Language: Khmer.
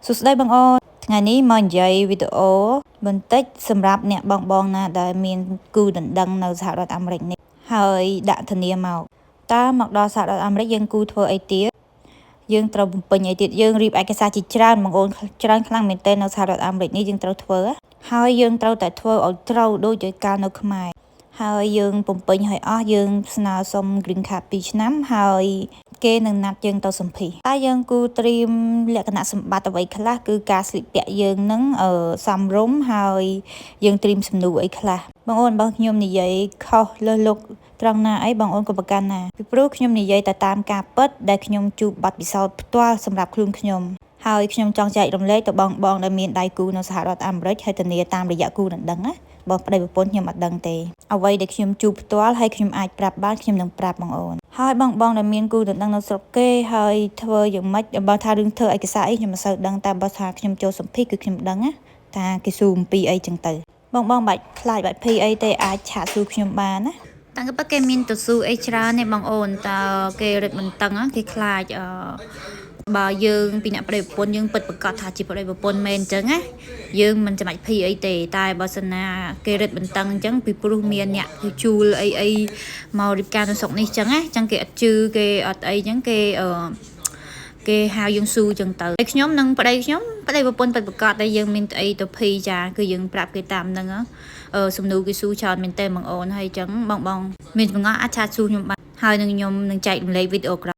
សួស្តីបងអូនថ្ងៃនេះមកនិយាយវីដេអូបន្តិចសម្រាប់អ្នកបងណាដែលមានគូដណ្ដឹងនៅសហរដ្ឋអាមេរិកនេះហើយដាក់ធានាមកតើមកដល់សហរដ្ឋអាមេរិកយើងគូធ្វើអីទៀតយើងត្រូវបំពេញអីទៀតយើងរៀបឯកសារជាច្រើនបងអូនច្រើនខ្លាំងមែនទែននៅសហរដ្ឋអាមេរិកនេះយើងត្រូវធ្វើហើយយើងត្រូវតែធ្វើឲ្យត្រូវដូចជាការនៅខ្មែរហើយយើងបំពេញឲ្យអស់យើងស្នើសុំ Green Card 2 ឆ្នាំហើយគេនឹងណាត់យើងទៅសម្ភាសតែយើងគូត្រៀមលក្ខណៈសម្បត្តិអ្វីខ្លះគឺការស្លៀកពាក់យើងនឹងសមរម្យហើយយើងត្រៀមសំណួរអីខ្លះបងអូនបើខ្ញុំនិយាយខុសលើសលោកត្រង់ណាអីបងអូនក៏ប្រកាន់ណាពីព្រោះខ្ញុំនិយាយតែតាមការពិតដែលខ្ញុំជួបបទពិសោធន៍ផ្ទាល់សម្រាប់ខ្លួនខ្ញុំហើយខ្ញុំចង់ចែករំលែកទៅបងដែលមានដៃគូនៅសហរដ្ឋអាមេរិកហើយធានាតាមរយៈគូដណ្ដឹងណាបងប្តីប្រពន្ធខ្ញុំអត់ដឹងទេអ្វីដែលខ្ញុំជួបផ្ទាល់ហើយខ្ញុំអាចប្រាប់បានខ្ញុំនឹងប្រាប់បងអូនហើយបងដែលមានគូដណ្ដឹងនៅស្រុកគេហើយធ្វើយ៉ាងម៉េចបើថារឿងធ្វើឯកសារអីខ្ញុំមិនសូវដឹងតែបើថាខ្ញុំចូលសម្ភាសគឺខ្ញុំដឹងណាថាគេស៊ូអំពីអីចឹងទៅបងបាច់ខ្លាចបាច់ភ័យអីទេអាចឆាតស៊ូខ្ញុំបានណាតែក៏គេមានទៅស៊ូអីច្រើនទេបងអូនតើគេរឹតបន្តឹងគេខ្លាចបើយើងពីអ្នកប្តីប្រពន្ធយើងពិតប្រកបថាជាប្តីប្រពន្ធមែនអញ្ចឹងណាយើងមិនចាំបាច់ភ័យអីទេតែបើសិនណាគេរឹតបន្តឹងអញ្ចឹងពីព្រោះមានអ្នកគឺជួលអីមករៀបការនៅស្រុកនេះអញ្ចឹងណាអញ្ចឹងគេអត់ជឿគេអត់អីអញ្ចឹងគេហៅយើងស៊ូអញ្ចឹងទៅហើយខ្ញុំនិងប្តីប្រពន្ធពិតប្រកបតែយើងមានអីទៅភ័យចាគឺយើងប្រាប់គេតាមហ្នឹងសំណួរគេស៊ូច្រើនមែនតើបងអូនហើយអញ្ចឹងបងមានចម្ងល់អាចឆាតស៊ូខ្ញុំបានហើយនឹងខ្ញុំនឹងចែករំលែកវីដេអូក្រោយ